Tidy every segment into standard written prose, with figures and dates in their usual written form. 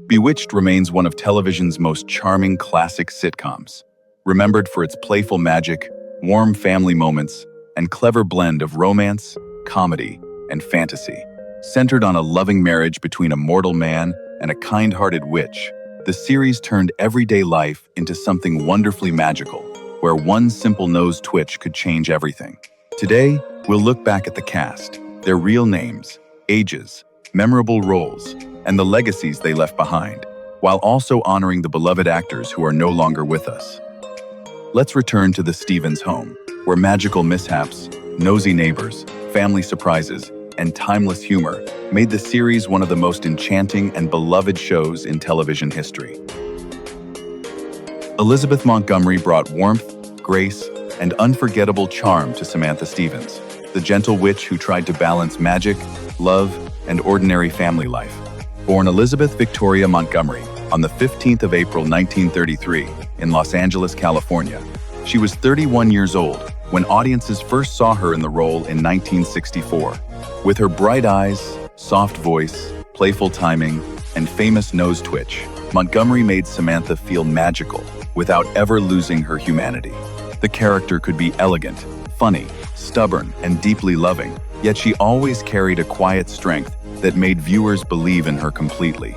Bewitched remains one of television's most charming classic sitcoms, remembered for its playful magic, warm family moments, and clever blend of romance, comedy, and fantasy. Centered on a loving marriage between a mortal man and a kind-hearted witch, the series turned everyday life into something wonderfully magical, where one simple nose twitch could change everything. Today, we'll look back at the cast, their real names, ages, memorable roles, and the legacies they left behind, while also honoring the beloved actors who are no longer with us. Let's return to the Stephens home, where magical mishaps, nosy neighbors, family surprises, and timeless humor made the series one of the most enchanting and beloved shows in television history. Elizabeth Montgomery brought warmth, grace, and unforgettable charm to Samantha Stephens, the gentle witch who tried to balance magic, love, and ordinary family life. Born Elizabeth Victoria Montgomery on the 15th of April 1933 in Los Angeles, California, she was 31 years old when audiences first saw her in the role in 1964. With her bright eyes, soft voice, playful timing, and famous nose twitch, Montgomery made Samantha feel magical without ever losing her humanity. The character could be elegant, funny, stubborn, and deeply loving, yet she always carried a quiet strength that made viewers believe in her completely.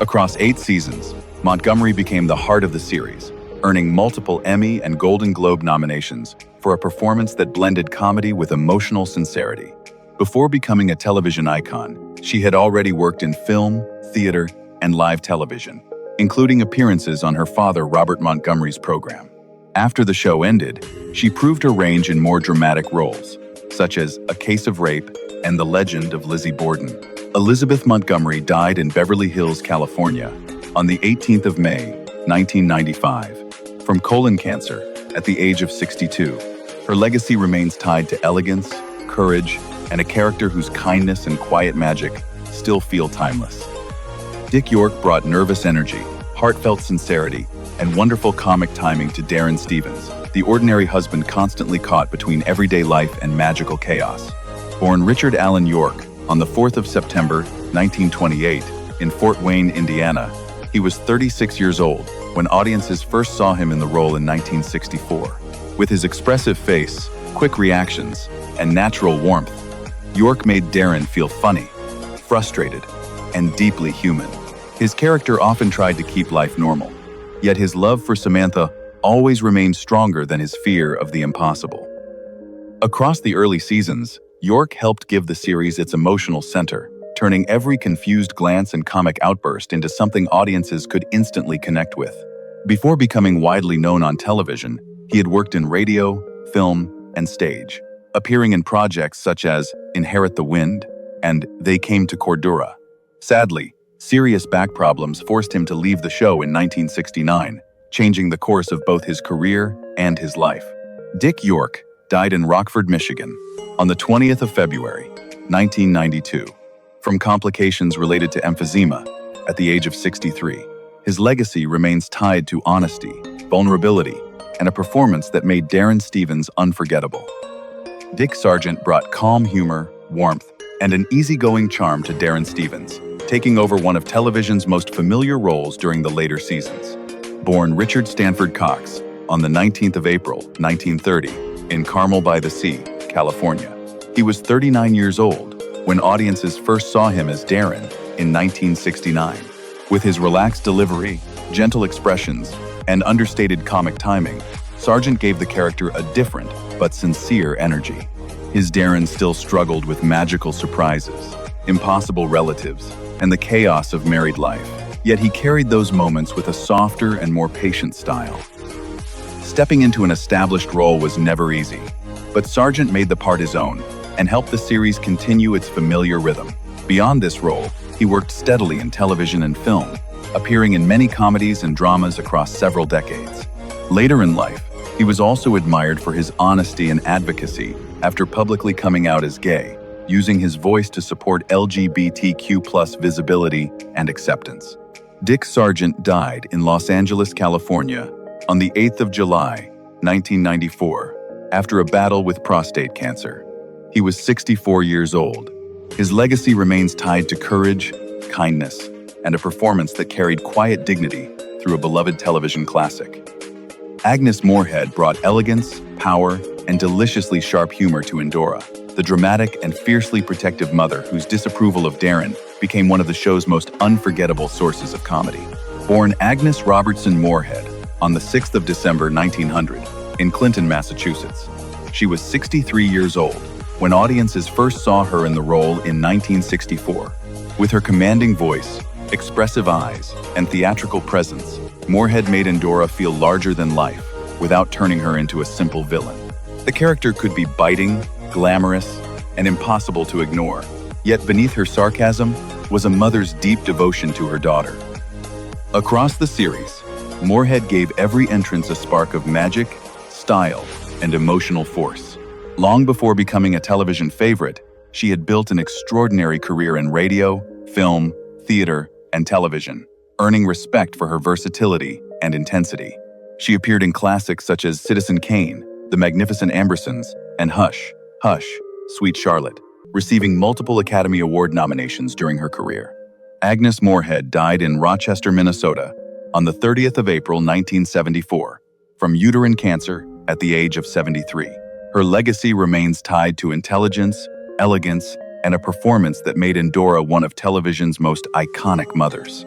Across 8 seasons, Montgomery became the heart of the series, earning multiple Emmy and Golden Globe nominations for a performance that blended comedy with emotional sincerity. Before becoming a television icon, she had already worked in film, theater, and live television, including appearances on her father Robert Montgomery's program. After the show ended, she proved her range in more dramatic roles, such as A Case of Rape and The Legend of Lizzie Borden. Elizabeth Montgomery died in Beverly Hills, California, on the 18th of May, 1995, from colon cancer at the age of 62. Her legacy remains tied to elegance, courage, and a character whose kindness and quiet magic still feel timeless. Dick York brought nervous energy, heartfelt sincerity, and wonderful comic timing to Darrin Stephens, the ordinary husband constantly caught between everyday life and magical chaos. Born Richard Allen York on the 4th of September, 1928, in Fort Wayne, Indiana, he was 36 years old when audiences first saw him in the role in 1964. With his expressive face, quick reactions, and natural warmth, York made Darrin feel funny, frustrated, and deeply human. His character often tried to keep life normal, yet his love for Samantha always remained stronger than his fear of the impossible. Across the early seasons, York helped give the series its emotional center, turning every confused glance and comic outburst into something audiences could instantly connect with. Before becoming widely known on television, he had worked in radio, film, and stage, appearing in projects such as Inherit the Wind and They Came to Cordura. Sadly, serious back problems forced him to leave the show in 1969, changing the course of both his career and his life. Dick York died in Rockford, Michigan, on the 20th of February, 1992, from complications related to emphysema at the age of 63. His legacy remains tied to honesty, vulnerability, and a performance that made Darrin Stephens unforgettable. Dick Sargent brought calm humor, warmth, and an easygoing charm to Darrin Stephens, taking over one of television's most familiar roles during the later seasons. Born Richard Stanford Cox on the 19th of April, 1930, in Carmel by the Sea, California, he was 39 years old when audiences first saw him as Darrin in 1969. With his relaxed delivery, gentle expressions, and understated comic timing, Sargent gave the character a different but sincere energy. His Darrin still struggled with magical surprises, impossible relatives, and the chaos of married life, yet he carried those moments with a softer and more patient style. Stepping into an established role was never easy, but Sargent made the part his own and helped the series continue its familiar rhythm. Beyond this role, he worked steadily in television and film, appearing in many comedies and dramas across several decades. Later in life, he was also admired for his honesty and advocacy after publicly coming out as gay, using his voice to support LGBTQ+ visibility and acceptance. Dick Sargent died in Los Angeles, California, on the 8th of July, 1994, after a battle with prostate cancer. He was 64 years old. His legacy remains tied to courage, kindness, and a performance that carried quiet dignity through a beloved television classic. Agnes Moorehead brought elegance, power, and deliciously sharp humor to Endora, the dramatic and fiercely protective mother whose disapproval of Darrin became one of the show's most unforgettable sources of comedy. Born Agnes Robertson Moorehead on the 6th of December 1900 in Clinton, Massachusetts, she was 63 years old when audiences first saw her in the role in 1964. With her commanding voice, expressive eyes, and theatrical presence, Moorehead made Endora feel larger than life without turning her into a simple villain. The character could be biting, glamorous, and impossible to ignore, yet beneath her sarcasm was a mother's deep devotion to her daughter. Across the series, Moorehead gave every entrance a spark of magic, style, and emotional force. Long before becoming a television favorite, she had built an extraordinary career in radio, film, theater, and television, earning respect for her versatility and intensity. She appeared in classics such as Citizen Kane, The Magnificent Ambersons, and Hush, Hush, Sweet Charlotte, receiving multiple Academy Award nominations during her career. Agnes Moorehead died in Rochester, Minnesota, on the 30th of April 1974, from uterine cancer at the age of 73. Her legacy remains tied to intelligence, elegance, and a performance that made Endora one of television's most iconic mothers.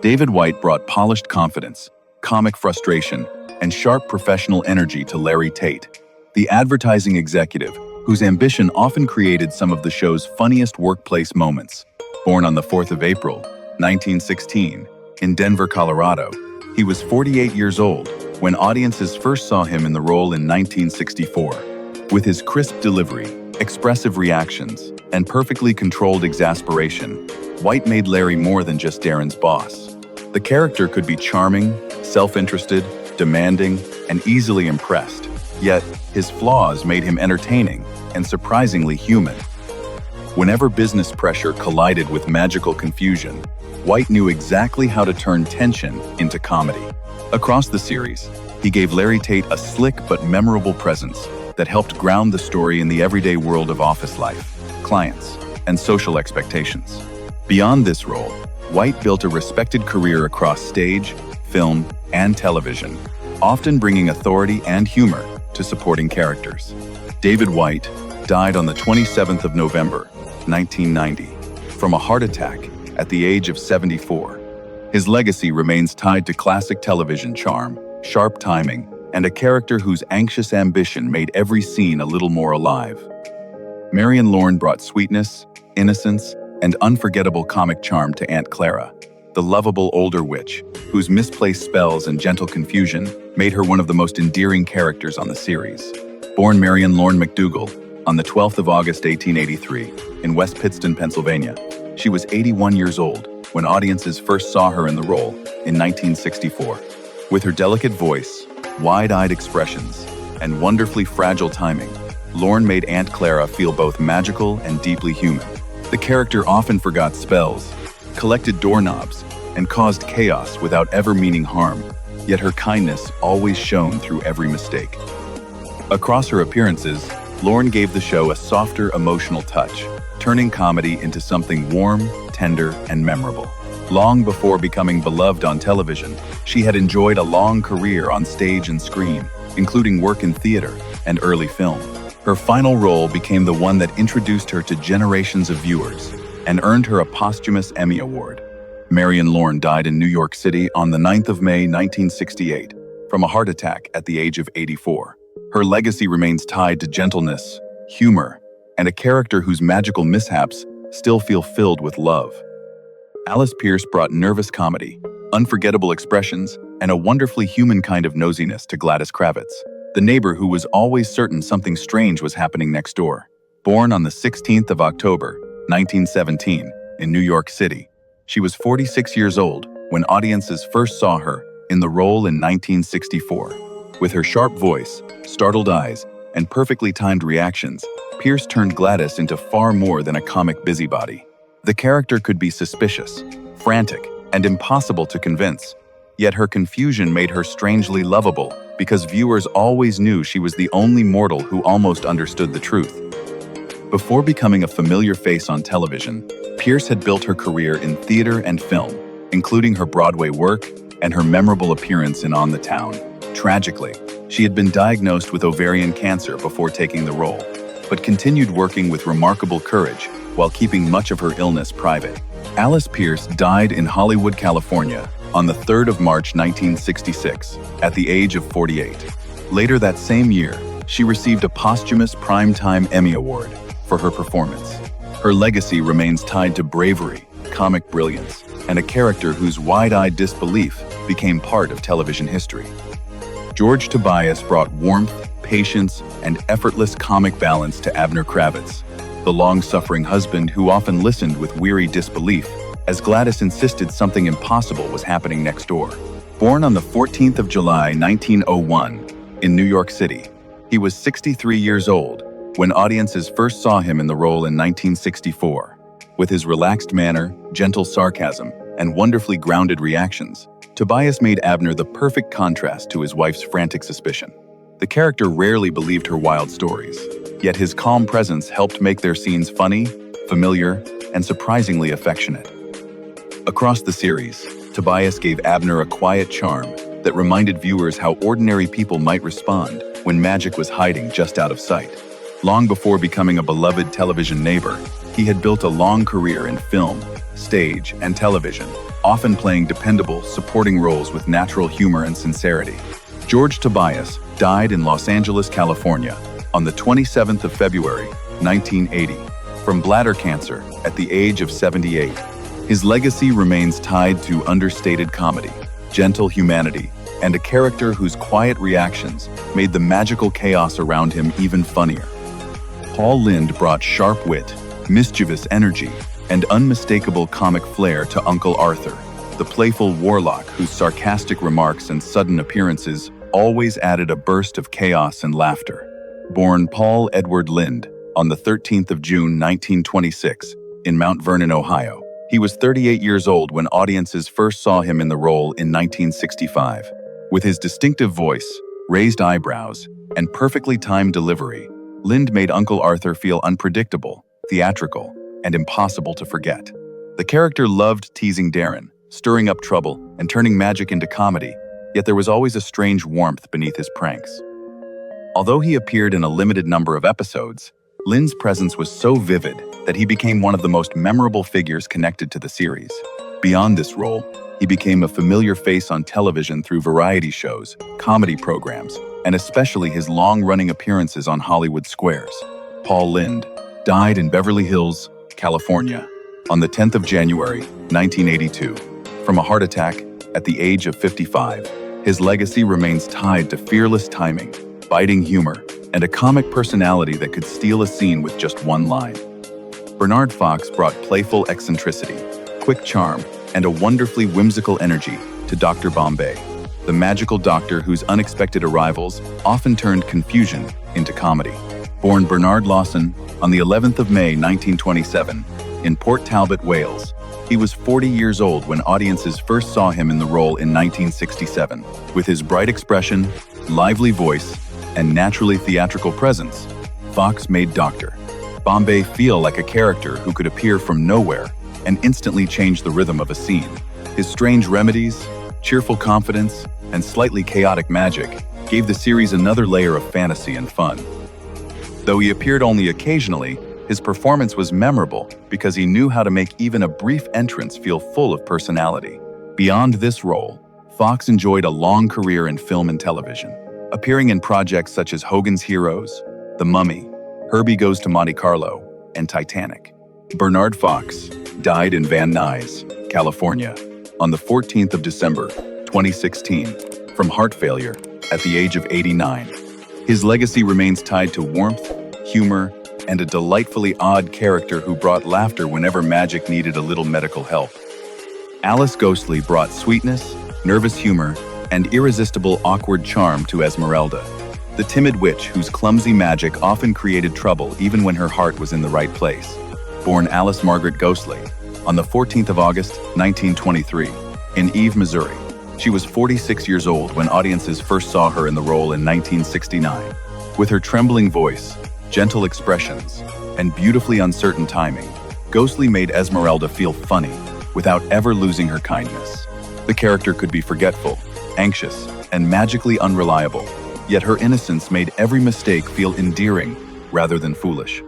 David White brought polished confidence, comic frustration, and sharp professional energy to Larry Tate, the advertising executive whose ambition often created some of the show's funniest workplace moments. Born on the 4th of April, 1916, in Denver, Colorado, he was 48 years old when audiences first saw him in the role in 1964. With his crisp delivery, expressive reactions, and perfectly controlled exasperation, White made Larry more than just Darrin's boss. The character could be charming, self-interested, demanding, and easily impressed, yet his flaws made him entertaining and surprisingly human. Whenever business pressure collided with magical confusion, White knew exactly how to turn tension into comedy. Across the series, he gave Larry Tate a slick but memorable presence that helped ground the story in the everyday world of office life, clients, and social expectations. Beyond this role, White built a respected career across stage, film, and television, often bringing authority and humor to supporting characters. David White died on the 27th of November, 1990, from a heart attack at the age of 74. His legacy remains tied to classic television charm, sharp timing, and a character whose anxious ambition made every scene a little more alive. Marion Lorne brought sweetness, innocence, and unforgettable comic charm to Aunt Clara, the lovable older witch, whose misplaced spells and gentle confusion made her one of the most endearing characters on the series. Born Marion Lorne McDougall on the 12th of August 1883 in West Pittston, Pennsylvania, she was 81 years old when audiences first saw her in the role in 1964. With her delicate voice, wide-eyed expressions, and wonderfully fragile timing, Lorne made Aunt Clara feel both magical and deeply human. The character often forgot spells, collected doorknobs, and caused chaos without ever meaning harm, yet her kindness always shone through every mistake. Across her appearances, Lorne gave the show a softer emotional touch, turning comedy into something warm, tender, and memorable. Long before becoming beloved on television, she had enjoyed a long career on stage and screen, including work in theater and early film. Her final role became the one that introduced her to generations of viewers and earned her a posthumous Emmy Award. Marion Lorne died in New York City on the 9th of May, 1968, from a heart attack at the age of 84. Her legacy remains tied to gentleness, humor, and a character whose magical mishaps still feel filled with love. Alice Pierce brought nervous comedy, unforgettable expressions, and a wonderfully human kind of nosiness to Gladys Kravitz, the neighbor who was always certain something strange was happening next door. Born on the 16th of October, 1917, in New York City, she was 46 years old when audiences first saw her in the role in 1964. With her sharp voice, startled eyes, and perfectly timed reactions, Pierce turned Gladys into far more than a comic busybody. The character could be suspicious, frantic, and impossible to convince, yet her confusion made her strangely lovable because viewers always knew she was the only mortal who almost understood the truth. Before becoming a familiar face on television, Pierce had built her career in theater and film, including her Broadway work and her memorable appearance in On the Town. Tragically, she had been diagnosed with ovarian cancer before taking the role, but continued working with remarkable courage while keeping much of her illness private. Alice Pierce died in Hollywood, California, on the 3rd of March 1966, at the age of 48. Later that same year, she received a posthumous Primetime Emmy Award for her performance. Her legacy remains tied to bravery, comic brilliance, and a character whose wide-eyed disbelief became part of television history. George Tobias brought warmth, patience, and effortless comic balance to Abner Kravitz, the long-suffering husband who often listened with weary disbelief as Gladys insisted something impossible was happening next door. Born on the 14th of July, 1901, in New York City, he was 63 years old when audiences first saw him in the role in 1964. With his relaxed manner, gentle sarcasm, and wonderfully grounded reactions, Tobias made Abner the perfect contrast to his wife's frantic suspicion. The character rarely believed her wild stories, yet his calm presence helped make their scenes funny, familiar, and surprisingly affectionate. Across the series, Tobias gave Abner a quiet charm that reminded viewers how ordinary people might respond when magic was hiding just out of sight. Long before becoming a beloved television neighbor, he had built a long career in film, stage, and television, often playing dependable, supporting roles with natural humor and sincerity. George Tobias died in Los Angeles, California, on the 27th of February, 1980, from bladder cancer at the age of 78. His legacy remains tied to understated comedy, gentle humanity, and a character whose quiet reactions made the magical chaos around him even funnier. Paul Lynde brought sharp wit, mischievous energy, and unmistakable comic flair to Uncle Arthur, the playful warlock whose sarcastic remarks and sudden appearances always added a burst of chaos and laughter. Born Paul Edward Lynde on the 13th of June 1926 in Mount Vernon, Ohio, he was 38 years old when audiences first saw him in the role in 1965. With his distinctive voice, raised eyebrows, and perfectly timed delivery, Lynde made Uncle Arthur feel unpredictable, theatrical, and impossible to forget. The character loved teasing Darrin, stirring up trouble, and turning magic into comedy, yet there was always a strange warmth beneath his pranks. Although he appeared in a limited number of episodes, Lynde's presence was so vivid that he became one of the most memorable figures connected to the series. Beyond this role, he became a familiar face on television through variety shows, comedy programs, and especially his long-running appearances on Hollywood squares. Paul Lynde died in Beverly Hills, California, on the 10th of January, 1982, from a heart attack at the age of 55. His legacy remains tied to fearless timing, biting humor, and a comic personality that could steal a scene with just one line. Bernard Fox brought playful eccentricity, quick charm, and a wonderfully whimsical energy to Dr. Bombay, the magical doctor whose unexpected arrivals often turned confusion into comedy. Born Bernard Lawson on the 11th of May 1927 in Port Talbot, Wales, he was 40 years old when audiences first saw him in the role in 1967. With his bright expression, lively voice, and naturally theatrical presence, Fox made Dr. Bombay feel like a character who could appear from nowhere and instantly change the rhythm of a scene. His strange remedies, cheerful confidence, and slightly chaotic magic gave the series another layer of fantasy and fun. Though he appeared only occasionally, his performance was memorable because he knew how to make even a brief entrance feel full of personality. Beyond this role, Fox enjoyed a long career in film and television, appearing in projects such as Hogan's Heroes, The Mummy, Herbie Goes to Monte Carlo, and Titanic. Bernard Fox died in Van Nuys, California, on the 14th of December, 2016, from heart failure at the age of 89. His legacy remains tied to warmth, humor, and a delightfully odd character who brought laughter whenever magic needed a little medical help. Alice Ghostly brought sweetness, nervous humor, and irresistible awkward charm to Esmeralda, the timid witch whose clumsy magic often created trouble even when her heart was in the right place. Born Alice Margaret Ghostly on the 14th of August, 1923, in Eve, Missouri, she was 46 years old when audiences first saw her in the role in 1969. With her trembling voice, gentle expressions, and beautifully uncertain timing, Ghostly made Esmeralda feel funny without ever losing her kindness. The character could be forgetful, anxious, and magically unreliable, yet her innocence made every mistake feel endearing rather than foolish.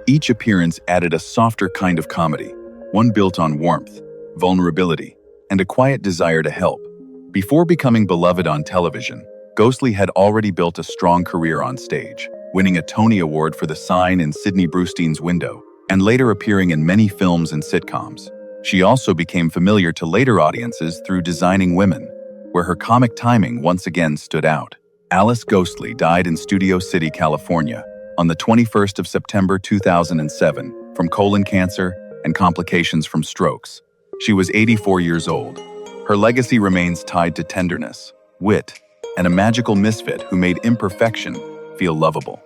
Each appearance added a softer kind of comedy, one built on warmth, vulnerability, and a quiet desire to help. Before becoming beloved on television, Ghostly had already built a strong career on stage, winning a Tony Award for The Sign in Sidney Brustein's Window, and later appearing in many films and sitcoms. She also became familiar to later audiences through Designing Women, where her comic timing once again stood out. Alice Ghostly died in Studio City, California, on the 21st of September 2007 from colon cancer and complications from strokes. She was 84 years old. Her legacy remains tied to tenderness, wit, and a magical misfit who made imperfection feel lovable.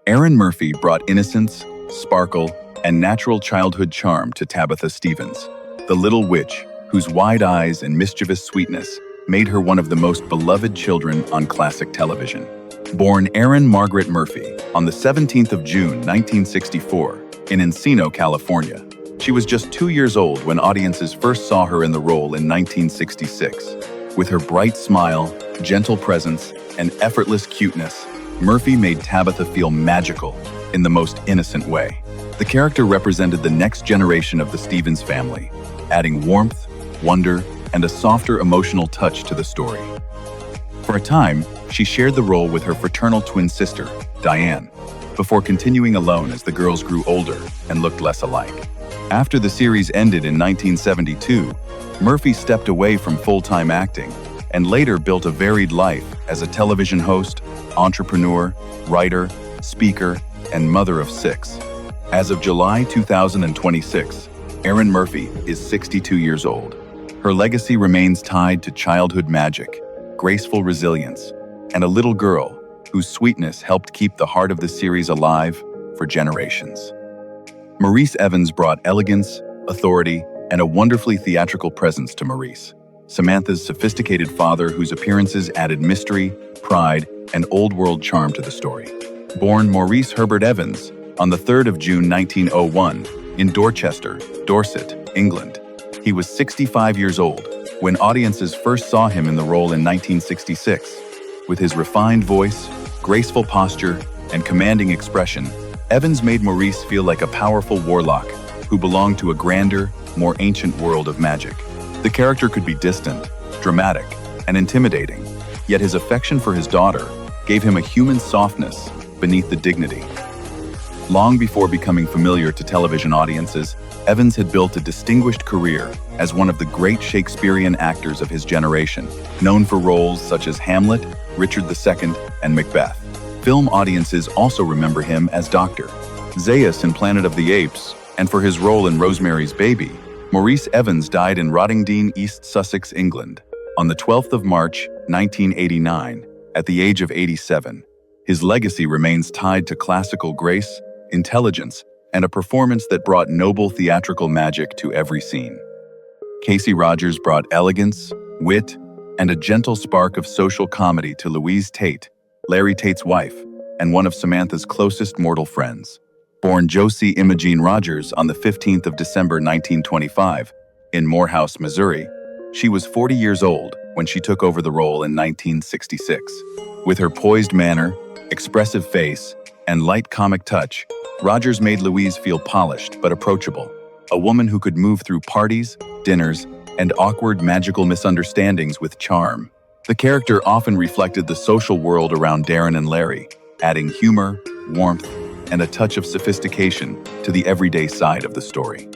Erin Murphy brought innocence, sparkle, and natural childhood charm to Tabitha Stephens, the little witch whose wide eyes and mischievous sweetness made her one of the most beloved children on classic television. Born Erin Margaret Murphy on the 17th of June 1964 in Encino, California, she was just 2 years old when audiences first saw her in the role in 1966. With her bright smile, gentle presence, and effortless cuteness, Murphy made Tabitha feel magical in the most innocent way. The character represented the next generation of the Stephens family, adding warmth, wonder, and a softer emotional touch to the story. For a time, she shared the role with her fraternal twin sister, Diane, before continuing alone as the girls grew older and looked less alike. After the series ended in 1972, Murphy stepped away from full-time acting and later built a varied life as a television host, entrepreneur, writer, speaker, and mother of 6. As of July 2026, Erin Murphy is 62 years old. Her legacy remains tied to childhood magic, graceful resilience, and a little girl whose sweetness helped keep the heart of the series alive for generations. Maurice Evans brought elegance, authority, and a wonderfully theatrical presence to Maurice, Samantha's sophisticated father whose appearances added mystery, pride, and old-world charm to the story. Born Maurice Herbert Evans on the 3rd of June 1901 in Dorchester, Dorset, England, he was 65 years old when audiences first saw him in the role in 1966. With his refined voice, graceful posture, and commanding expression, Evans made Maurice feel like a powerful warlock who belonged to a grander, more ancient world of magic. The character could be distant, dramatic, and intimidating, yet his affection for his daughter gave him a human softness beneath the dignity. Long before becoming familiar to television audiences, Evans had built a distinguished career as one of the great Shakespearean actors of his generation, known for roles such as Hamlet, Richard II, and Macbeth. Film audiences also remember him as Dr. Zaius in Planet of the Apes, and for his role in Rosemary's Baby. Maurice Evans died in Rottingdean, East Sussex, England, on the 12th of March, 1989, at the age of 87. His legacy remains tied to classical grace, intelligence, and a performance that brought noble theatrical magic to every scene. Casey Rogers brought elegance, wit, and a gentle spark of social comedy to Louise Tate, Larry Tate's wife, and one of Samantha's closest mortal friends. Born Josie Imogene Rogers on the 15th of December 1925 in Morehouse, Missouri, she was 40 years old when she took over the role in 1966. With her poised manner, expressive face, and light comic touch, Rogers made Louise feel polished but approachable, a woman who could move through parties, dinners, and awkward magical misunderstandings with charm. The character often reflected the social world around Darrin and Larry, adding humor, warmth, and a touch of sophistication to the everyday side of the story.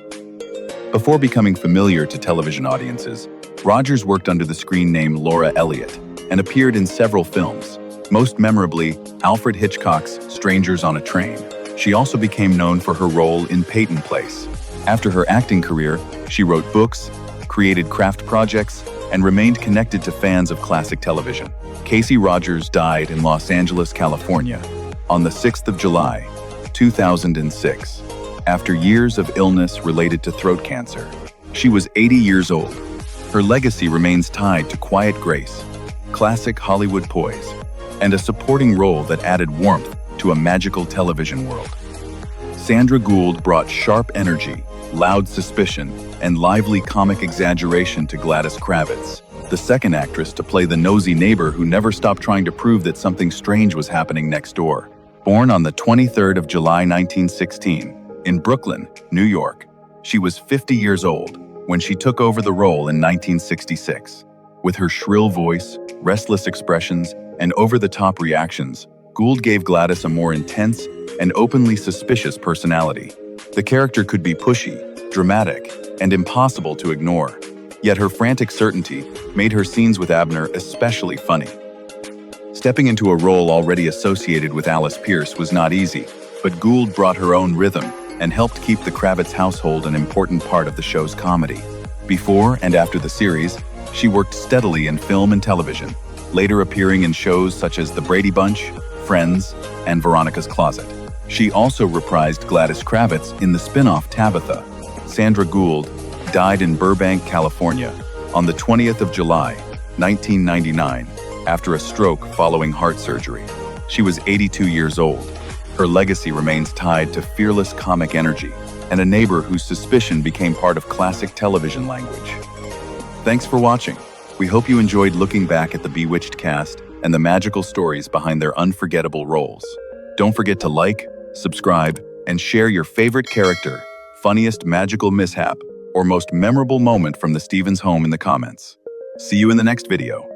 Before becoming familiar to television audiences, Rogers worked under the screen name Laura Elliott and appeared in several films, most memorably Alfred Hitchcock's Strangers on a Train. She also became known for her role in Peyton Place. After her acting career, she wrote books, created craft projects, and remained connected to fans of classic television. Casey Rogers died in Los Angeles, California, on the 6th of July, 2006, after years of illness related to throat cancer. She was 80 years old. Her legacy remains tied to quiet grace, classic Hollywood poise, and a supporting role that added warmth to a magical television world. Sandra Gould brought sharp energy, loud suspicion, and lively comic exaggeration to Gladys Kravitz, the second actress to play the nosy neighbor who never stopped trying to prove that something strange was happening next door. Born on the 23rd of July 1916, in Brooklyn, New York, she was 50 years old when she took over the role in 1966. With her shrill voice, restless expressions, and over-the-top reactions, Gould gave Gladys a more intense and openly suspicious personality. The character could be pushy, dramatic, and impossible to ignore, yet her frantic certainty made her scenes with Abner especially funny. Stepping into a role already associated with Alice Pierce was not easy, but Gould brought her own rhythm and helped keep the Kravitz household an important part of the show's comedy. Before and after the series, she worked steadily in film and television, later appearing in shows such as The Brady Bunch, Friends, and Veronica's Closet. She also reprised Gladys Kravitz in the spin-off Tabitha. Sandra Gould died in Burbank, California, on the 20th of July, 1999, after a stroke following heart surgery. She was 82 years old. Her legacy remains tied to fearless comic energy and a neighbor whose suspicion became part of classic television language. Thanks for watching. We hope you enjoyed looking back at the Bewitched cast and the magical stories behind their unforgettable roles. Don't forget to like, subscribe, and share your favorite character, funniest magical mishap, or most memorable moment from the Stephens home in the comments. See you in the next video.